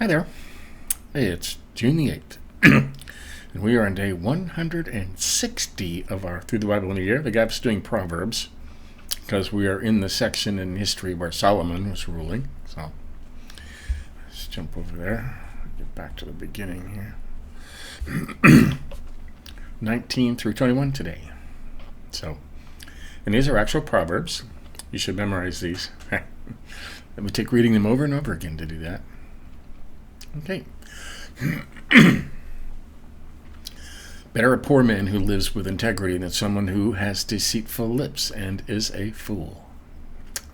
Hi there. It's June the 8th, and we are on day 160 of our Through the Bible in a Year. The guy's doing Proverbs, because we are in the section in history where Solomon was ruling. So let's jump over there, get back to the beginning here. 19 through 21 today. So, and these are actual Proverbs. You should memorize these. It would take reading them over and over again to do that. Okay. Better a poor man who lives with integrity than someone who has deceitful lips and is a fool.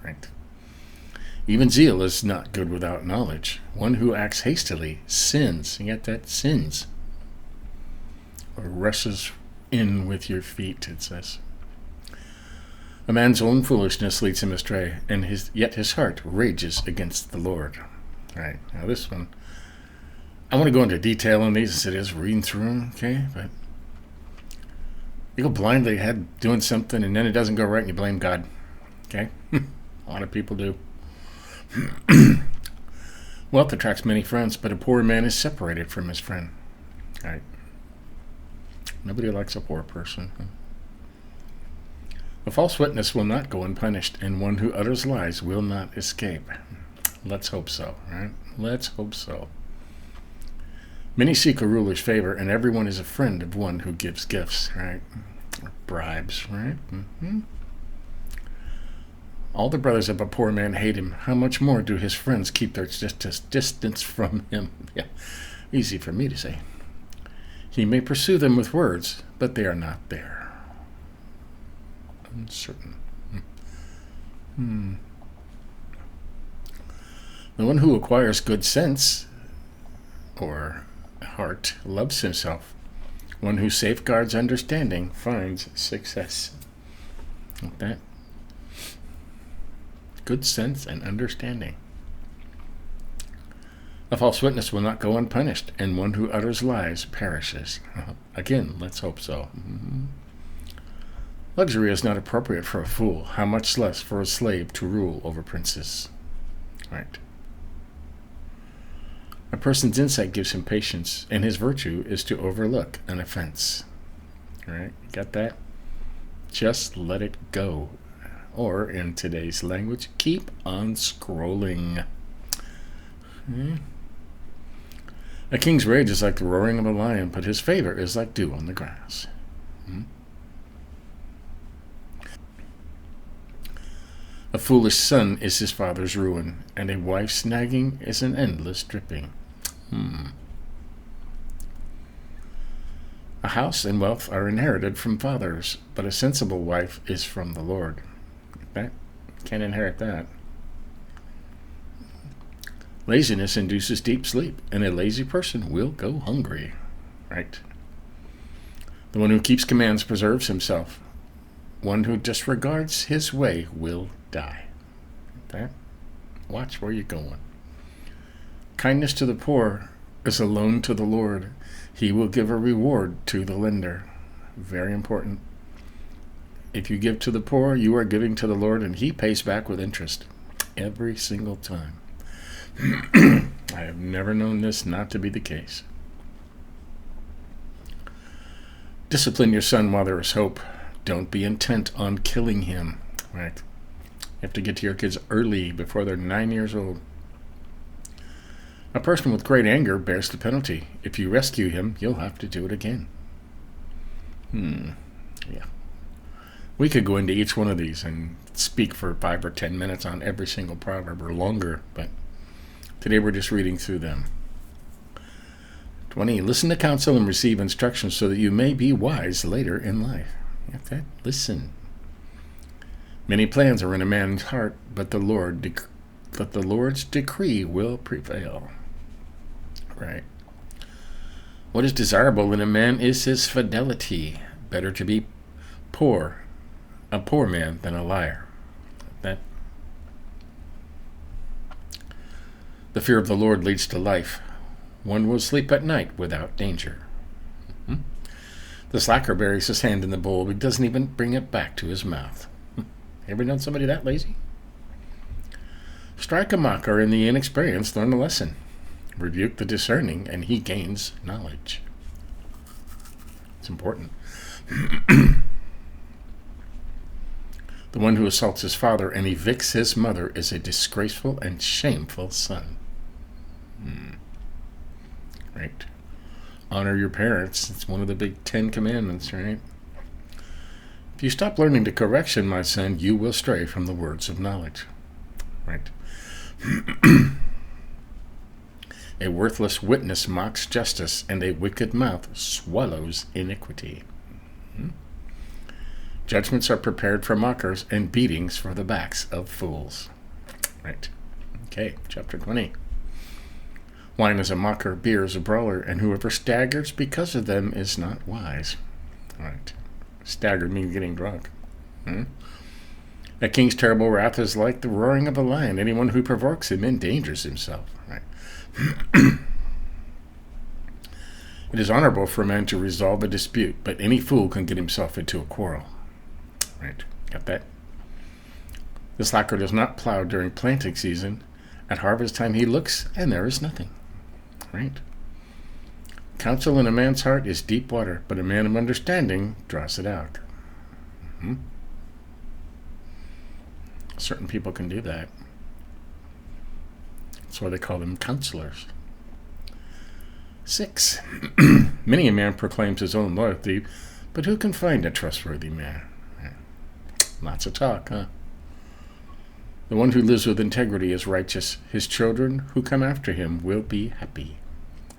Right. Even zeal is not good without knowledge. One who acts hastily sins. You get that? Sins. Or rushes in with your feet, it says. A man's own foolishness leads him astray, and yet his heart rages against the Lord. All right. Now this one, I want to go into detail on these instead of just reading through them, okay? But you go blindly ahead doing something, and then it doesn't go right, and you blame God, okay? A lot of people do. Wealth attracts many friends, but a poor man is separated from his friend. All right. Nobody likes a poor person. A false witness will not go unpunished, and one who utters lies will not escape. Let's hope so, right? Let's hope so. Many seek a ruler's favor, and everyone is a friend of one who gives gifts, right? Or bribes, right? Mm-hmm. All the brothers of a poor man hate him. How much more do his friends keep their distance from him? Yeah, easy for me to say. He may pursue them with words, but they are not there. Uncertain. The one who acquires good sense or heart loves himself. One who safeguards understanding finds success. Like that. Good sense and understanding. A false witness will not go unpunished, and one who utters lies perishes. Again, let's hope so. Mm-hmm. Luxury is not appropriate for a fool, how much less for a slave to rule over princes. Right. A person's insight gives him patience, and his virtue is to overlook an offense. All right, got that? Just let it go. Or, in today's language, keep on scrolling. A king's rage is like the roaring of a lion, but his favor is like dew on the grass. A foolish son is his father's ruin, and a wife's nagging is an endless dripping. A house and wealth are inherited from fathers, but a sensible wife is from the Lord. That can't inherit that. Laziness induces deep sleep, and a lazy person will go hungry. Right. The one who keeps commands preserves himself. One who disregards his way will die. That. Watch where you're going. Kindness to the poor is a loan to the Lord. He will give a reward to the lender. Very important. If you give to the poor, you are giving to the Lord, and he pays back with interest every single time. I have never known this not to be the case. Discipline your son while there is hope. Don't be intent on killing him. Right. You have to get to your kids early, before they're 9 years old. A person with great anger bears the penalty. If you rescue him, you'll have to do it again. Yeah. We could go into each one of these and speak for 5 or 10 minutes on every single proverb, or longer, but today we're just reading through them. 20. Listen to counsel and receive instruction so that you may be wise later in life. Okay? Listen. Many plans are in a man's heart, but the Lord's decree will prevail. Right. What is desirable in a man is his fidelity. Better to be a poor man than a liar. That. The fear of the Lord leads to life. One will sleep at night without danger. The slacker buries his hand in the bowl, but doesn't even bring it back to his mouth. Ever known somebody that lazy? Strike a mocker, and the inexperienced learn a lesson. Rebuke the discerning, and he gains knowledge. It's important. The one who assaults his father and evicts his mother is a disgraceful and shameful son. Right. Honor your parents. It's one of the big 10 commandments, right? If you stop learning to correction, my son, you will stray from the words of knowledge. Right. A worthless witness mocks justice, and a wicked mouth swallows iniquity. Judgments are prepared for mockers, and beatings for the backs of fools. Right. Okay, chapter 20. Wine is a mocker, beer is a brawler, and whoever staggers because of them is not wise. Right. Stagger means getting drunk. A king's terrible wrath is like the roaring of a lion. Anyone who provokes him endangers himself. Right. It is honorable for a man to resolve a dispute, but any fool can get himself into a quarrel. Right. Got that? The slacker does not plow during planting season. At harvest time he looks, and there is nothing. Right. Counsel in a man's heart is deep water, but a man of understanding draws it out. Certain people can do that. That's why they call them counselors. 6. Many a man proclaims his own loyalty, but who can find a trustworthy man? Lots of talk, huh? The one who lives with integrity is righteous. His children who come after him will be happy.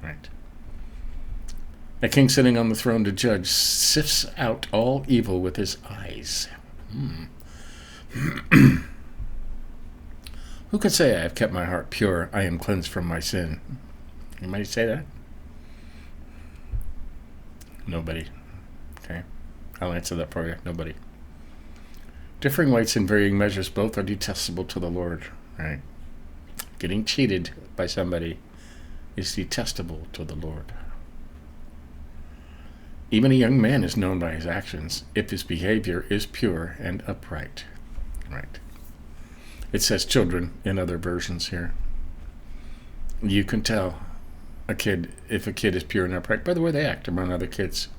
Right. A king sitting on the throne to judge sifts out all evil with his eyes. Who can say, I have kept my heart pure, I am cleansed from my sin? Anybody say that? Nobody. Okay. I'll answer that for you. Nobody. Differing weights and varying measures, both are detestable to the Lord. Right? Getting cheated by somebody is detestable to the Lord. Even a young man is known by his actions, if his behavior is pure and upright. Right. It says children in other versions here. You can tell if a kid is pure and upright by the way they act around other kids,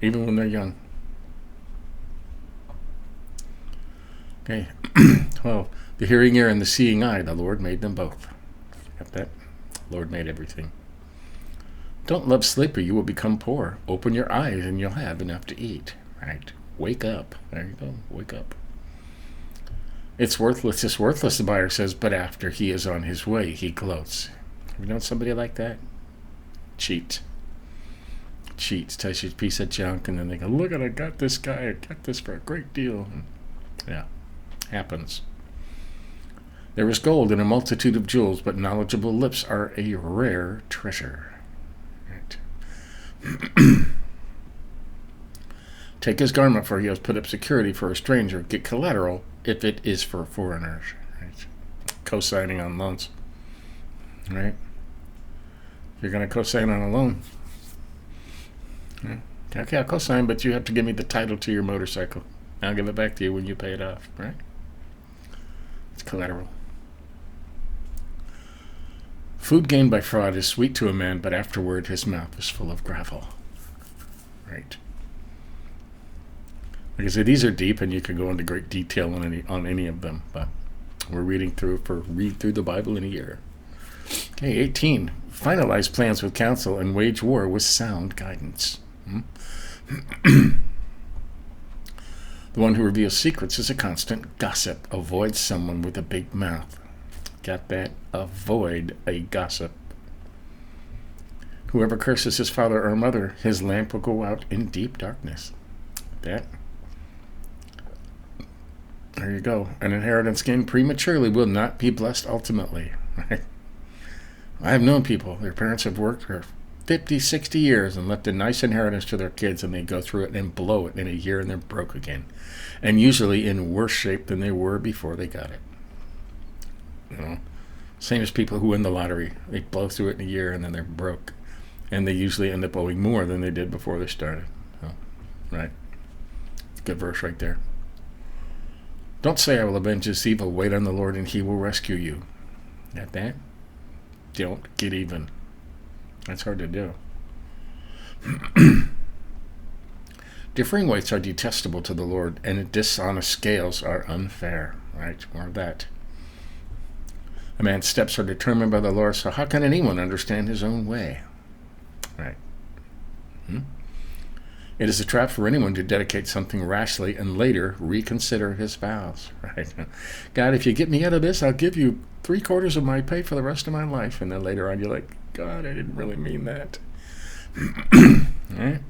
even when they're young. Okay. 12. The hearing ear and the seeing eye, the Lord made them both. Got that? The Lord made everything. Don't love sleep or you will become poor. Open your eyes and you'll have enough to eat. Right? Wake up. There you go. Wake up. It's worthless, the buyer says, but after he is on his way, he gloats. Have you known somebody like that? Cheats, tells you a piece of junk, and then they go, look at, I got this guy, I got this for a great deal. Yeah, happens. There is gold in a multitude of jewels, but knowledgeable lips are a rare treasure. Right. Take his garment, for he has put up security for a stranger. Get collateral if it is for foreigners. Right? Co-signing on loans. Right? You're going to co-sign on a loan. Okay, I'll co-sign, but you have to give me the title to your motorcycle. I'll give it back to you when you pay it off. Right? It's collateral. Food gained by fraud is sweet to a man, but afterward his mouth is full of gravel. Right? Like I said, these are deep, and you can go into great detail on any of them. But we're read through the Bible in a year. Okay, 18. Finalize plans with counsel and wage war with sound guidance. The one who reveals secrets is a constant gossip. Avoid someone with a big mouth. Got that? Avoid a gossip. Whoever curses his father or mother, his lamp will go out in deep darkness. That. There you go. An inheritance gained prematurely will not be blessed ultimately. Right? I have known people, their parents have worked for 50, 60 years and left a nice inheritance to their kids, and they go through it and blow it in a year and they're broke again. And usually in worse shape than they were before they got it. You know? Same as people who win the lottery. They blow through it in a year and then they're broke. And they usually end up owing more than they did before they started. So, right? Good verse right there. Don't say, I will avenge this evil. Wait on the Lord and he will rescue you. Got that? don't get even. That's hard to do. Differing weights are detestable to the Lord, and dishonest scales are unfair. Right? More of that. A man's steps are determined by the Lord, so how can anyone understand his own way? Right? It is a trap for anyone to dedicate something rashly and later reconsider his vows. Right? God, if you get me out of this, I'll give you 3/4 of my pay for the rest of my life. And then later on, you're like, God, I didn't really mean that. Right?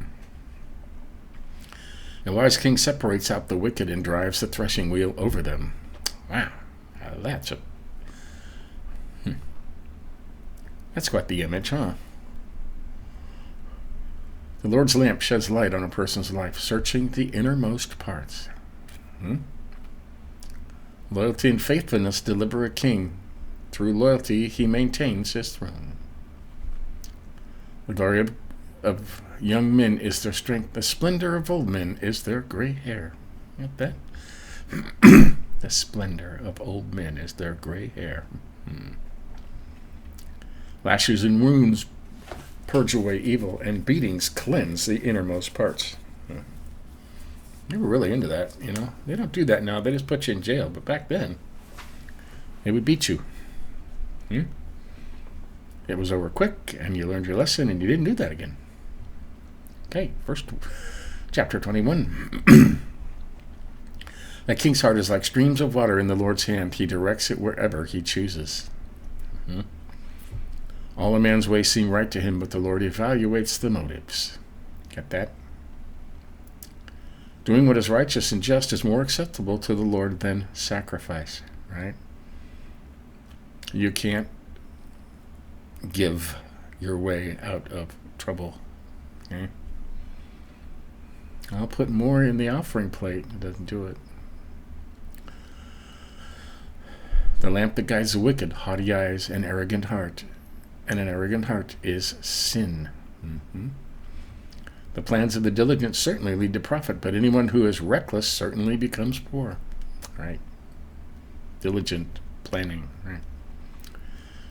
A wise king separates out the wicked and drives the threshing wheel over them. Wow, that's quite the image, huh? The Lord's lamp sheds light on a person's life, searching the innermost parts. Loyalty and faithfulness deliver a king. Through loyalty, he maintains his throne. The glory of young men is their strength. The splendor of old men is their gray hair. Get that? The splendor of old men is their gray hair. Lashes and wounds purge away evil, and beatings cleanse the innermost parts. They were really into that, you know. They don't do that now. They just put you in jail. But back then, they would beat you. It was over quick, and you learned your lesson, and you didn't do that again. Okay, first chapter 21. A king's heart is like streams of water in the Lord's hand. He directs it wherever he chooses. All a man's ways seem right to him, but the Lord evaluates the motives. Get that? Doing what is righteous and just is more acceptable to the Lord than sacrifice, right? You can't give your way out of trouble. Okay? I'll put more in the offering plate. It doesn't do it. The lamp that guides the wicked, haughty eyes, and arrogant heart. And an arrogant heart is sin. The plans of the diligent certainly lead to profit, but anyone who is reckless certainly becomes poor. Right? Diligent planning. Right?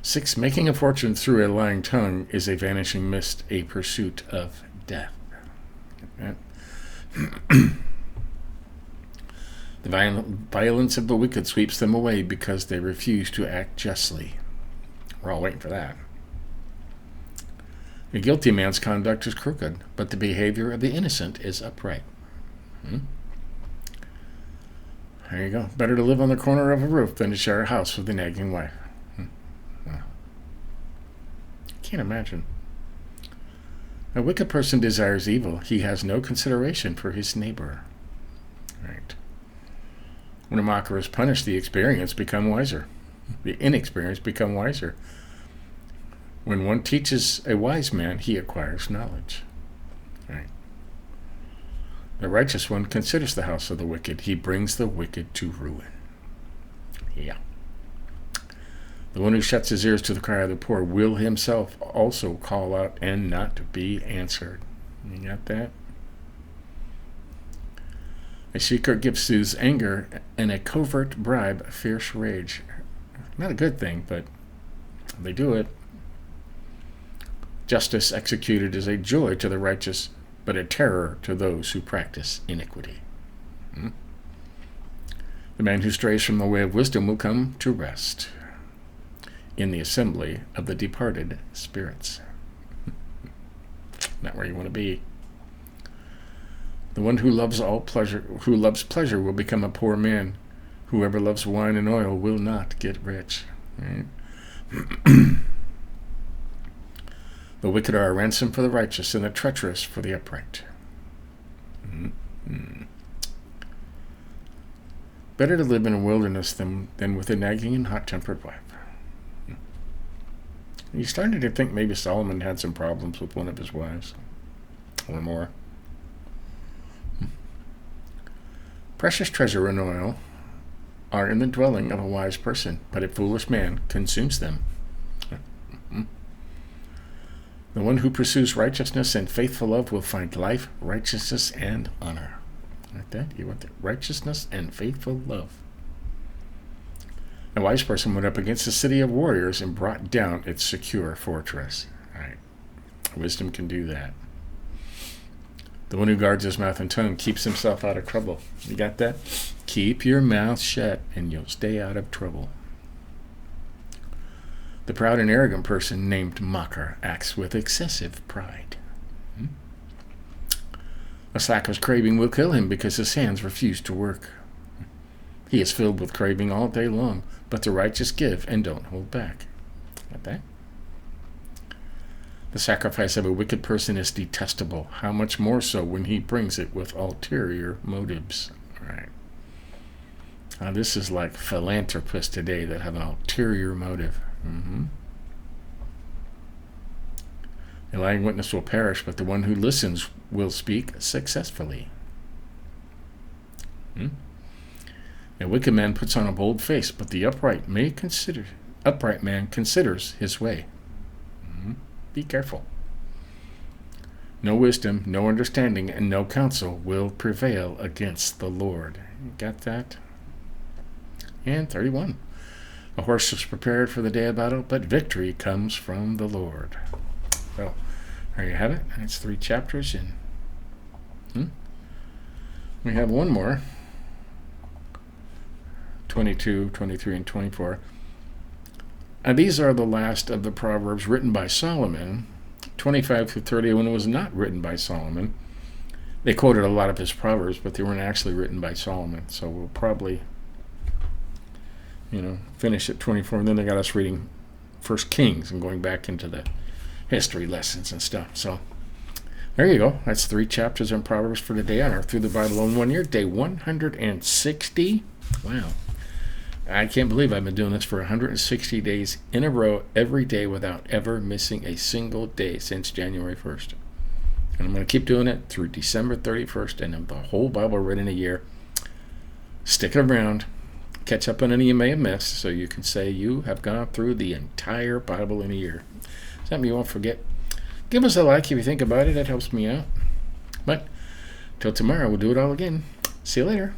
6. Making a fortune through a lying tongue is a vanishing mist, a pursuit of death. Right? The violence of the wicked sweeps them away because they refuse to act justly. We're all waiting for that. A guilty man's conduct is crooked, but the behavior of the innocent is upright. There you go. Better to live on the corner of a roof than to share a house with a nagging wife. Can't imagine. A wicked person desires evil. He has no consideration for his neighbor. Right. When a mocker is punished, the inexperienced become wiser. When one teaches a wise man, he acquires knowledge. Right. The righteous one considers the house of the wicked. He brings the wicked to ruin. Yeah. The one who shuts his ears to the cry of the poor will himself also call out and not be answered. You got that? A secret gift soothes anger, and a covert bribe fierce rage. Not a good thing, but they do it. Justice executed is a joy to the righteous, but a terror to those who practice iniquity. The man who strays from the way of wisdom will come to rest in the assembly of the departed spirits. Not where you want to be. The one who loves pleasure will become a poor man. Whoever loves wine and oil will not get rich. Right? The wicked are a ransom for the righteous, and the treacherous for the upright. Better to live in a wilderness than with a nagging and hot-tempered wife. You're starting to think maybe Solomon had some problems with one of his wives, or more. Precious treasure and oil are in the dwelling of a wise person, but a foolish man consumes them. The one who pursues righteousness and faithful love will find life, righteousness, and honor. Like that? You want that? Righteousness and faithful love. A wise person went up against a city of warriors and brought down its secure fortress. All right. Wisdom can do that. The one who guards his mouth and tongue keeps himself out of trouble. You got that? Keep your mouth shut and you'll stay out of trouble. The proud and arrogant person named Mocker acts with excessive pride. A slacker's craving will kill him because his hands refuse to work. He is filled with craving all day long, but the righteous give and don't hold back. Got that? The sacrifice of a wicked person is detestable. How much more so when he brings it with ulterior motives. All right. Now, this is like philanthropists today that have an ulterior motive. A lying witness will perish, but the one who listens will speak successfully. A wicked man puts on a bold face, but the upright man considers his way. Be careful. No wisdom, no understanding, and no counsel will prevail against the Lord. You got that? And 31. A horse is prepared for the day of battle, but victory comes from the Lord. Well, there you have it. That's 3 chapters. And we have one more. 22, 23, and 24. These are the last of the Proverbs written by Solomon. 25 through 31 was not written by Solomon. They quoted a lot of his Proverbs, but they weren't actually written by Solomon. So we'll probably, finish at 24. And then they got us reading 1 Kings and going back into the history lessons and stuff. So there you go. That's 3 chapters in Proverbs for today on our Through the Bible in 1 Year, day 160. Wow. I can't believe I've been doing this for 160 days in a row, every day, without ever missing a single day since January 1st. And I'm going to keep doing it through December 31st, and have the whole Bible read in a year. Stick it around. Catch up on any you may have missed, so you can say you have gone through the entire Bible in a year. Something you won't forget. Give us a like if you think about it. That helps me out. But till tomorrow, we'll do it all again. See you later.